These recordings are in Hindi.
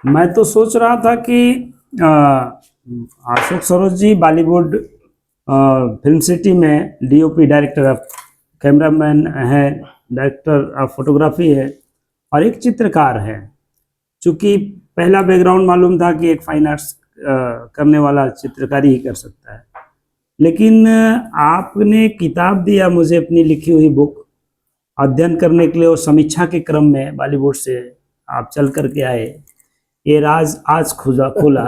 मैं तो सोच रहा था कि अशोक सरोज जी बॉलीवुड फिल्म सिटी में डीओपी डायरेक्टर ऑफ कैमरामैन है, डायरेक्टर ऑफ फोटोग्राफी है और एक चित्रकार है। चूँकि पहला बैकग्राउंड मालूम था कि एक फाइन आर्ट्स करने वाला चित्रकारी ही कर सकता है, लेकिन आपने किताब दिया मुझे अपनी लिखी हुई बुक अध्ययन करने के लिए और समीक्षा के क्रम में बॉलीवुड से आप चल कर के आए। ये राज आज खुला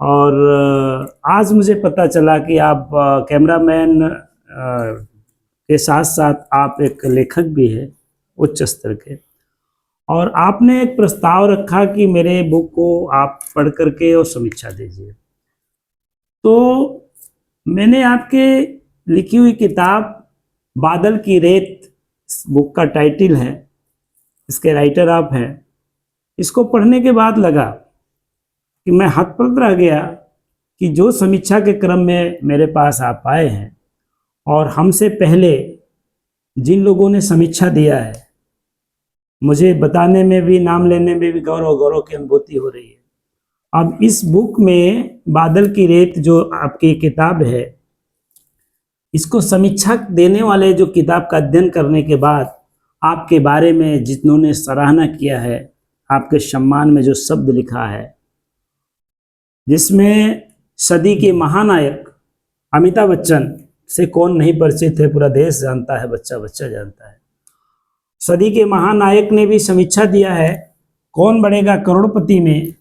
और आज मुझे पता चला कि आप कैमरामैन के साथ साथ आप एक लेखक भी हैं उच्च स्तर के, और आपने एक प्रस्ताव रखा कि मेरे बुक को आप पढ़ करके और समीक्षा दीजिए। तो मैंने आपके लिखी हुई किताब बादल की रेत, बुक का टाइटल है, इसके राइटर आप हैं, इसको पढ़ने के बाद लगा कि मैं हतप्रभ रह गया कि जो समीक्षा के क्रम में मेरे पास आप आए हैं और हमसे पहले जिन लोगों ने समीक्षा दिया है, मुझे बताने में भी, नाम लेने में भी गौरव की अनुभूति हो रही है। अब इस बुक में बादल की रेत जो आपकी किताब है, इसको समीक्षा देने वाले जो किताब का अध्ययन करने के बाद आपके बारे में जितनों सराहना किया है, आपके सम्मान में जो शब्द लिखा है, जिसमें सदी के महानायक अमिताभ बच्चन से कौन नहीं परिचित है, पूरा देश जानता है, बच्चा बच्चा जानता है। सदी के महानायक ने भी समीक्षा दिया है, कौन बनेगा करोड़पति में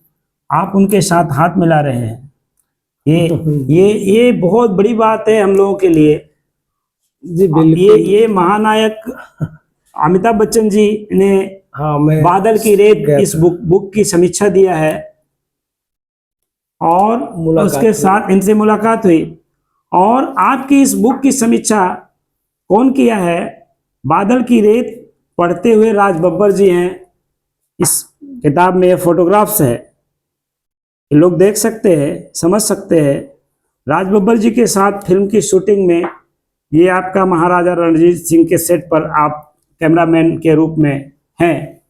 आप उनके साथ हाथ मिला रहे हैं। ये बहुत बड़ी बात है हम लोगों के लिए जी। बिल्कुल, ये महानायक अमिताभ बच्चन जी ने बादल की रेत इस बुक की समीक्षा दिया है और उसके साथ इनसे मुलाकात हुई। और आपकी इस बुक की समीक्षा कौन किया है? बादल की रेत पढ़ते हुए राज बब्बर जी हैं। इस किताब में फोटोग्राफ्स है, लोग देख सकते हैं, समझ सकते हैं। राज बब्बर जी के साथ फिल्म की शूटिंग में ये आपका महाराजा रणजीत सिंह के सेट पर आप कैमरामैन के रूप में हैं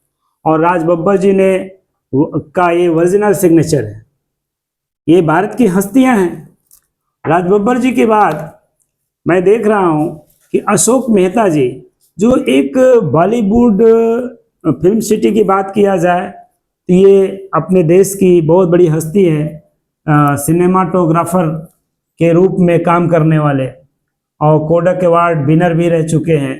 और राज बब्बर जी ने का ये ओरिजिनल सिग्नेचर है। ये भारत की हस्तियां हैं। राज बब्बर जी के बाद मैं देख रहा हूं कि अशोक मेहता जी, जो एक बॉलीवुड फिल्म सिटी की बात किया जाए तो ये अपने देश की बहुत बड़ी हस्ती है, सिनेमाटोग्राफर के रूप में काम करने वाले और कोडक अवार्ड विनर भी रह चुके हैं।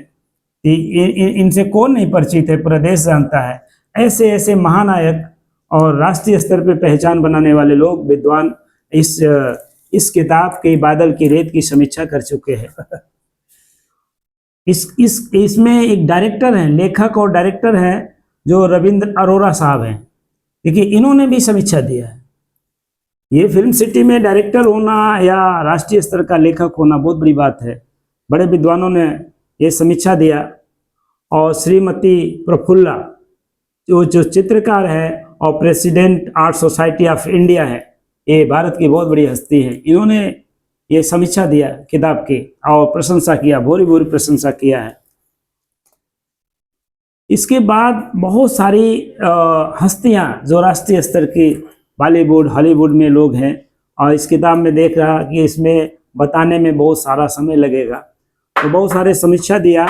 इनसे कौन नहीं परिचित है, पूरा देश जानता है। ऐसे ऐसे महानायक और राष्ट्रीय स्तर पे पहचान बनाने वाले लोग, विद्वान इस किताब के बादल की रेत की समीक्षा कर चुके हैं। इसमें एक डायरेक्टर हैं, लेखक और डायरेक्टर हैं जो रविंद्र अरोरा साहब हैं। देखिए, इन्होंने भी समीक्षा दिया है। ये फिल्म सिटी में डायरेक्टर होना या राष्ट्रीय स्तर का लेखक होना बहुत बड़ी बात है। बड़े विद्वानों ने ये समीक्षा दिया। और श्रीमती प्रफुल्ला जो चित्रकार है और president art society of India है, ये भारत की बहुत बड़ी हस्ती है, इन्होंने ये समीक्षा दिया किताब की और प्रशंसा किया, भूरी भूरी प्रशंसा किया है। इसके बाद बहुत सारी हस्तियां जो राष्ट्रीय स्तर की बॉलीवुड हॉलीवुड में लोग हैं, और इस किताब में देख रहा कि इसमें बताने में बहुत सारा समय लगेगा, तो बहुत सारे समीक्षा दिया।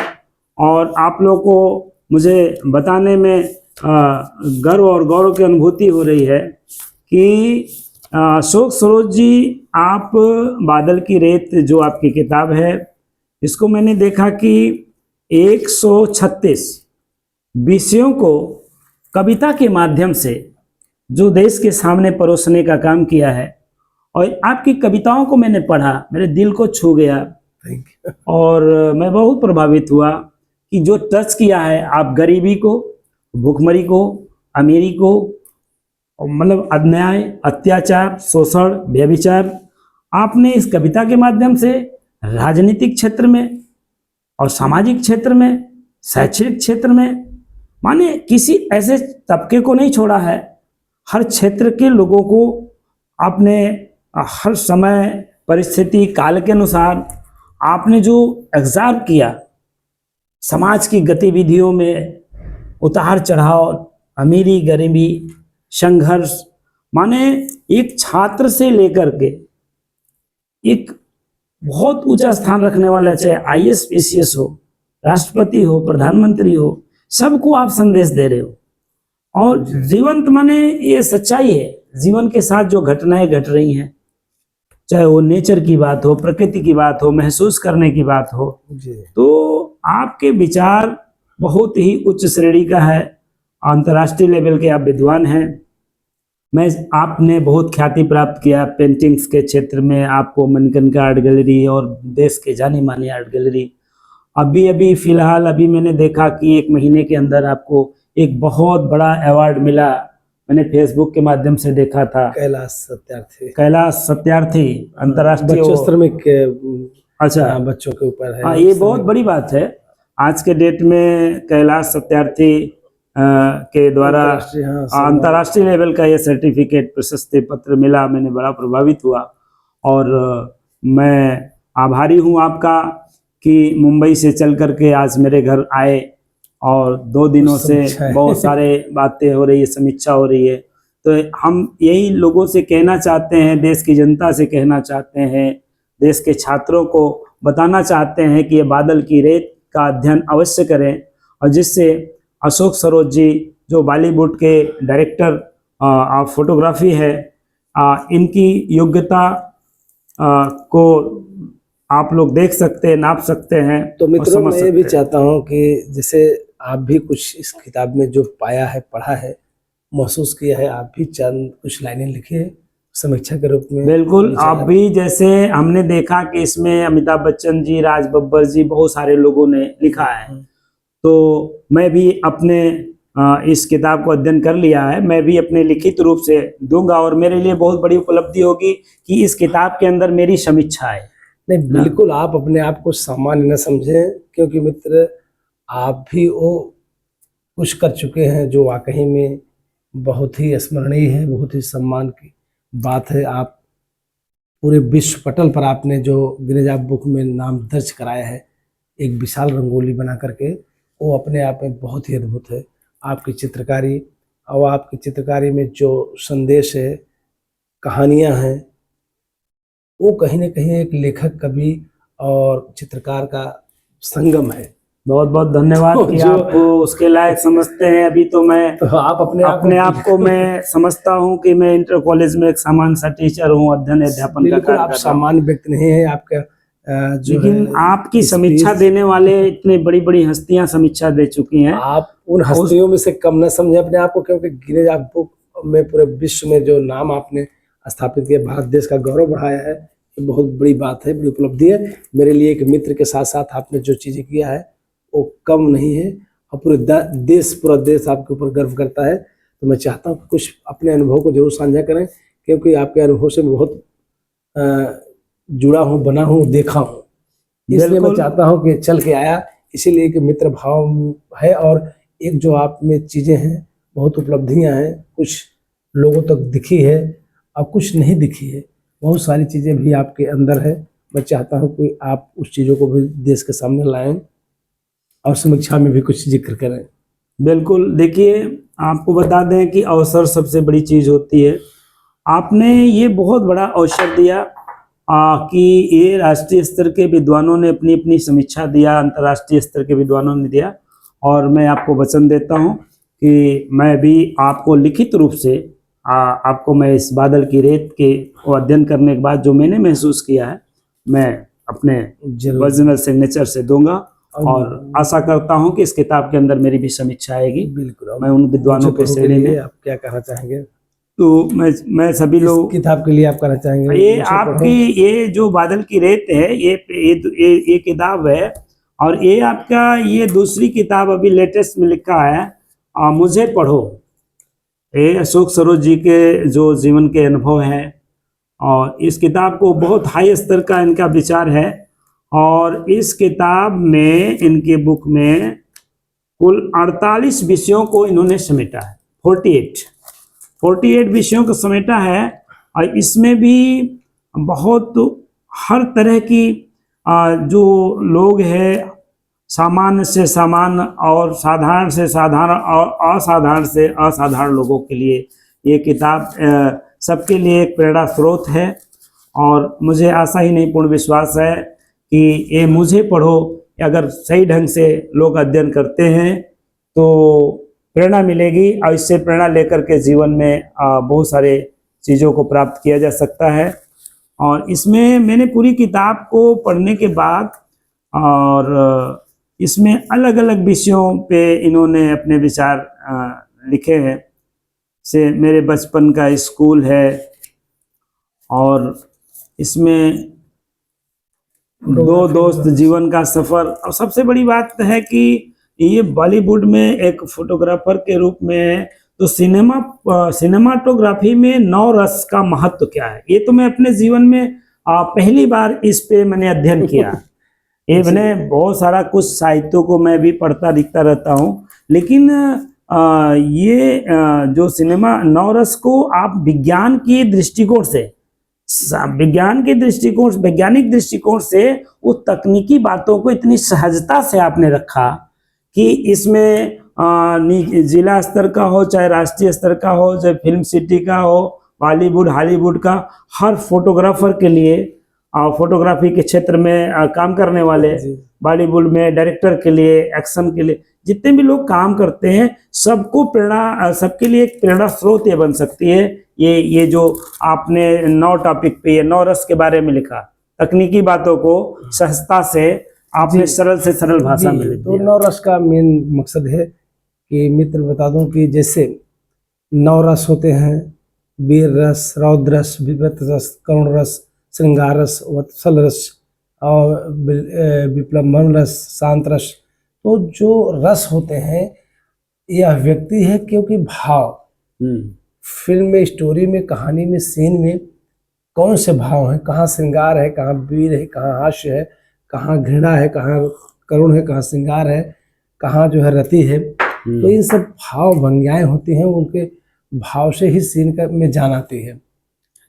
और आप लोगों को मुझे बताने में गर्व और गौरव की अनुभूति हो रही है कि अशोक सरोज जी, आप बादल की रेत जो आपकी किताब है, इसको मैंने देखा कि 136 विषयों को कविता के माध्यम से जो देश के सामने परोसने का काम किया है। और आपकी कविताओं को मैंने पढ़ा, मेरे दिल को छू गया और मैं बहुत प्रभावित हुआ कि जो टच किया है आप गरीबी को, भूखमरी को, अमीरी को, मतलब अन्याय, अत्याचार, शोषण, व्यभिचार, आपने इस कविता के माध्यम से राजनीतिक क्षेत्र में और सामाजिक क्षेत्र में, शैक्षणिक क्षेत्र में, माने किसी ऐसे तबके को नहीं छोड़ा है। हर क्षेत्र के लोगों को आपने हर समय, परिस्थिति, काल के अनुसार आपने जो एग्जार्व किया, समाज की गतिविधियों में उतार चढ़ाव, अमीरी, गरीबी, संघर्ष, माने एक छात्र से लेकर के एक बहुत ऊंचा स्थान रखने वाला, चाहे आईएएस पीसीएस हो, राष्ट्रपति हो, प्रधानमंत्री हो, सबको आप संदेश दे रहे हो। और जीवंत माने ये सच्चाई है, जीवन के साथ जो घटनाएं घट रही हैं, चाहे वो नेचर की बात हो, प्रकृति की बात हो, महसूस करने की बात हो, तो आपके विचार बहुत ही उच्च श्रेणी का है, अंतर्राष्ट्रीय लेवल के आप विद्वान हैं। मैं आपने बहुत ख्याति प्राप्त किया पेंटिंग्स के क्षेत्र में, आपको मणिकर्णिका आर्ट गैलरी और देश के जानी मानी आर्ट गैलरी, अभी फिलहाल अभी मैंने देखा कि 1 महीने के अंदर आपको एक बहुत बड़ा अवार्ड मिला, मैंने फेसबुक के माध्यम से देखा था। कैलाश सत्यार्थी अंतर्राष्ट्रीय बच्चों स्तर में अच्छा बच्चों के ऊपर है। हाँ, ये बहुत बड़ी बात है आज के डेट में। कैलाश सत्यार्थी के द्वारा अंतर्राष्ट्रीय लेवल का ये सर्टिफिकेट प्रशस्ति पत्र मिला, मैंने बड़ा प्रभावित हुआ। और मैं आभारी हूँ आपका कि मुंबई से चल करके आज मेरे घर आए और 2 दिनों से बहुत सारे बातें हो रही है, समीक्षा हो रही है। तो हम यही लोगों से कहना चाहते हैं, देश की जनता से कहना चाहते हैं, देश के छात्रों को बताना चाहते हैं कि ये बादल की रेत का अध्ययन अवश्य करें, और जिससे अशोक सरोज जी जो बॉलीवुड के डायरेक्टर ऑफ फोटोग्राफी है, इनकी योग्यता को आप लोग देख सकते हैं, नाप सकते हैं। तो मित्रों, मैं भी चाहता हूं कि जैसे आप भी कुछ इस किताब में जो पाया है, पढ़ा है, महसूस किया है, आप भी चंद कुछ लाइनें लिखिए समीक्षा के रूप में। बिल्कुल, आप भी, जैसे हमने देखा कि इसमें अमिताभ बच्चन जी, राज बब्बर जी, बहुत सारे लोगों ने लिखा है, तो मैं भी अपने इस किताब को अध्ययन कर लिया है, मैं भी अपने लिखित रूप से दूंगा, और मेरे लिए बहुत बड़ी उपलब्धि होगी कि इस किताब के अंदर मेरी समीक्षा है। नहीं, बिल्कुल आप अपने आप को सामान्य न समझें, क्योंकि मित्र आप भी वो कुछ कर चुके हैं जो वाकई में बहुत ही स्मरणीय है, बहुत ही सम्मान की बात है। आप पूरे विश्व पटल पर आपने जो गिनेज बुक में नाम दर्ज कराया है, एक विशाल रंगोली बना करके, वो अपने आप में बहुत ही अद्भुत है। आपकी चित्रकारी और आपकी चित्रकारी में जो संदेश है, कहानियाँ हैं, वो कहीं न कहीं एक लेखक, कवि और चित्रकार का संगम है। बहुत बहुत धन्यवाद कि आप उसके लायक समझते हैं। अभी तो मैं आप अपने आप को मैं समझता हूं कि मैं इंटर कॉलेज में एक सामान्य सा टीचर हूं, अध्ययन अध्यापन का कार्य। आप सामान्य व्यक्ति नहीं है, आपका लेकिन आपकी समीक्षा देने वाले इतने बड़ी बड़ी हस्तियां समीक्षा दे चुकी हैं। आप उन हस्तियों में से कम न समझे अपने आप को, क्योंकि गिनेज बुक में पूरे विश्व में जो नाम आपने स्थापित किया, भारत देश का गौरव बढ़ाया है, ये बहुत बड़ी बात है, बड़ी उपलब्धि है मेरे लिए। एक मित्र के साथ साथ आपने जो चीज़ें किया है वो कम नहीं है, और पूरा देश आपके ऊपर गर्व करता है। तो मैं चाहता हूँ कि कुछ अपने अनुभव को जरूर साझा करें, क्योंकि आपके अनुभव से मैं बहुत जुड़ा हूँ, बना हूँ, देखा हूँ, इसलिए मैं चाहता हूँ कि चल के आया, इसीलिए कि मित्र भाव है। और एक जो आप में चीज़ें हैं, बहुत उपलब्धियाँ हैं, कुछ लोगों तक दिखी है और कुछ नहीं दिखी है, बहुत सारी चीज़ें भी आपके अंदर है। मैं चाहता हूँ कि आप उस चीज़ों को भी देश के सामने लाएं और समीक्षा में भी कुछ जिक्र करें। बिल्कुल, देखिए आपको बता दें कि अवसर सबसे बड़ी चीज़ होती है। आपने ये बहुत बड़ा अवसर दिया कि ये राष्ट्रीय स्तर के विद्वानों ने अपनी अपनी समीक्षा दिया, अंतर्राष्ट्रीय स्तर के विद्वानों ने दिया, और मैं आपको वचन देता हूँ कि मैं भी आपको लिखित रूप से आपको मैं इस बादल की रेत के अध्ययन करने के बाद जो मैंने महसूस किया है, मैं अपने ओरिजिनल सिग्नेचर से दूंगा, और आशा करता हूं कि इस किताब के अंदर मेरी भी समीक्षा आएगी। बिल्कुल, मैं उन विद्वानों के श्रेणी में। आप क्या कहना चाहेंगे? तो मैं सभी लोग किताब के लिए आप कहना चाहेंगे? ये आपकी ये जो बादल की रेत है, ये किताब है, और ये आपका ये दूसरी किताब अभी लेटेस्ट में लिखा है, मुझे पढ़ो। ये अशोक सरोज जी के जो जीवन के अनुभव हैं, और इस किताब को बहुत हाई स्तर का इनका विचार है, और इस किताब में, इनके बुक में कुल 48 विषयों को इन्होंने समेटा है। 48 विषयों को समेटा है, और इसमें भी बहुत हर तरह की जो लोग हैं, सामान्य से सामान्य और साधारण से साधारण और असाधारण से असाधारण लोगों के लिए ये किताब सबके लिए एक प्रेरणा स्रोत है और मुझे आशा ही नहीं पूर्ण विश्वास है कि ये मुझे पढ़ो, अगर सही ढंग से लोग अध्ययन करते हैं तो प्रेरणा मिलेगी और इससे प्रेरणा लेकर के जीवन में बहुत सारे चीज़ों को प्राप्त किया जा सकता है। और इसमें मैंने पूरी किताब को पढ़ने के बाद और इसमें अलग अलग विषयों पे इन्होंने अपने विचार लिखे हैं। से मेरे बचपन का स्कूल है और इसमें दो दोस्त जीवन का सफर, और सबसे बड़ी बात है कि ये बॉलीवुड में एक फोटोग्राफर के रूप में है, तो सिनेमाटोग्राफी में नौ रस का महत्व क्या है, ये तो मैं अपने जीवन में पहली बार इस पे मैंने अध्ययन किया। ये मैंने बहुत सारा कुछ साहित्यों को मैं भी पढ़ता लिखता रहता हूँ, लेकिन ये जो सिनेमा नौ रस को आप विज्ञान की दृष्टिकोण से, वैज्ञानिक दृष्टिकोण से वो तकनीकी बातों को इतनी सहजता से आपने रखा कि इसमें जिला स्तर का हो, चाहे राष्ट्रीय स्तर का हो, चाहे फिल्म सिटी का हो, बॉलीवुड हॉलीवुड का, हर फोटोग्राफर के लिए, फोटोग्राफी के क्षेत्र में काम करने वाले, बॉलीवुड में डायरेक्टर के लिए, एक्शन के लिए जितने भी लोग काम करते हैं, सबको प्रेरणा, सबके लिए एक प्रेरणा स्रोत ये बन सकती है। ये जो आपने 9 टॉपिक पे, ये 9 रस के बारे में लिखा, तकनीकी बातों को सहजता से आपने सरल से सरल भाषा में लिख दिया। तो 9 रस का मेन मकसद है कि मित्र बता दूं कि जैसे 9 रस होते हैं, वीर रस, रौद्र रस, विपत रस, करुण रस, श्रृंगार रस, वत्सल रस और विप्लंबन रस, शांत रस। तो जो रस होते हैं यह व्यक्ति है, क्योंकि भाव फिल्म में, स्टोरी में, कहानी में, सीन में कौन से भाव हैं, कहाँ श्रृंगार है, कहाँ वीर है, कहाँ हास्य है, कहाँ घृणा है, कहाँ करुण है, कहाँ श्रृंगार है, कहाँ जो है रति है। तो इन सब भाव भंगियाएं होती हैं, उनके भाव से ही सीन में जान आती है।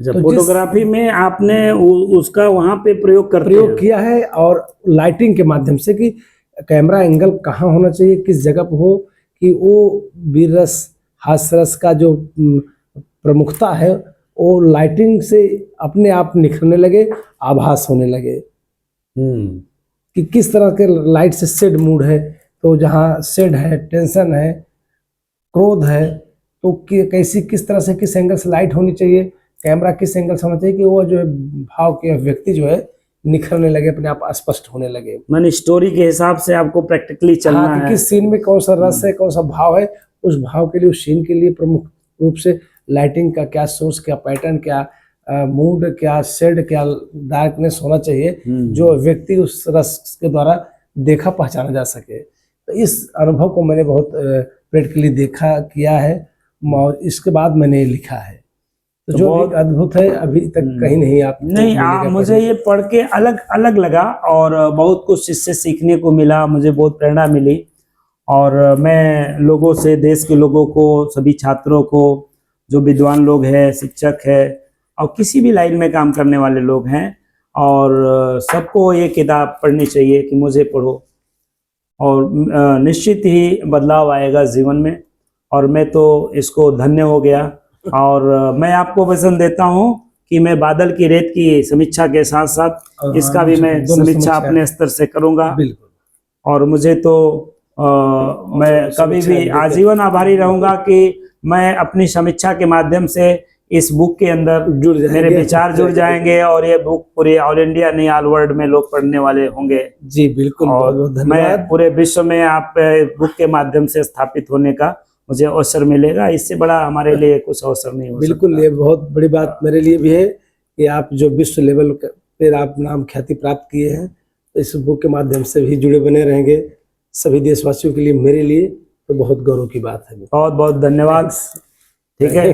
तो फोटोग्राफी में आपने उसका वहाँ पे प्रयोग किया है, और लाइटिंग के माध्यम से कि कैमरा एंगल कहाँ होना चाहिए, किस जगह पर हो, कि वो वीर रस, हास्य रस का जो प्रमुखता है वो लाइटिंग से अपने आप निखरने लगे, आभास होने लगे कि किस तरह के लाइट से शेड मूड है। तो जहाँ शेड है, टेंशन है, क्रोध है, तो कैसी किस तरह से, किस एंगल से लाइट होनी चाहिए, कैमरा किस एंगल से होना चाहिए कि वो जो है भाव के व्यक्ति जो है निखरने लगे, अपने आप स्पष्ट होने लगे। मैंने स्टोरी के हिसाब से आपको प्रैक्टिकली चलना है कि किस सीन में कौन सा रस है, कौन सा भाव है, उस भाव के लिए, उस सीन के लिए प्रमुख रूप से लाइटिंग का क्या सोर्स, क्या पैटर्न, क्या मूड, क्या शेड, क्या डार्कनेस होना चाहिए, जो व्यक्ति उस रस के द्वारा देखा पहचाना जा सके। तो इस अनुभव को मैंने बहुत प्रैक्टिकली देखा किया है और इसके बाद मैंने लिखा है। तो जो बहुत अद्भुत है, अभी तक कहीं नहीं आप नहीं मुझे ये पढ़ के अलग अलग लगा और बहुत कुछ इससे सीखने को मिला, मुझे बहुत प्रेरणा मिली। और मैं लोगों से, देश के लोगों को, सभी छात्रों को, जो विद्वान लोग हैं, शिक्षक है और किसी भी लाइन में काम करने वाले लोग हैं, और सबको ये किताब पढ़नी चाहिए कि मुझे पढ़ो, और निश्चित ही बदलाव आएगा जीवन में। और मैं तो इसको धन्य हो गया। और मैं आपको वचन देता हूं कि मैं बादल की रेत की समीक्षा के साथ साथ इसका भी मैं समीक्षा अपने स्तर से करूंगा। और मुझे तो मैं कभी भी आजीवन आभारी रहूंगा कि मैं अपनी समीक्षा के माध्यम से इस बुक के अंदर मेरे विचार जुड़ जाएंगे और ये बुक पूरे ऑल इंडिया नहीं, ऑल वर्ल्ड में लोग पढ़ने वाले होंगे। जी बिल्कुल, और मैं पूरे विश्व में आप बुक के माध्यम से स्थापित होने का मुझे अवसर मिलेगा। इससे बड़ा हमारे लिए कुछ अवसर नहीं हो बिल्कुल सकता। ये बहुत बड़ी बात मेरे लिए भी है कि आप जो विश्व लेवल पर आप नाम ख्याति प्राप्त किए हैं, तो इस बुक के माध्यम से भी जुड़े बने रहेंगे। सभी देशवासियों के लिए, मेरे लिए तो बहुत गौरव की बात है। बहुत बहुत धन्यवाद। ठीक है।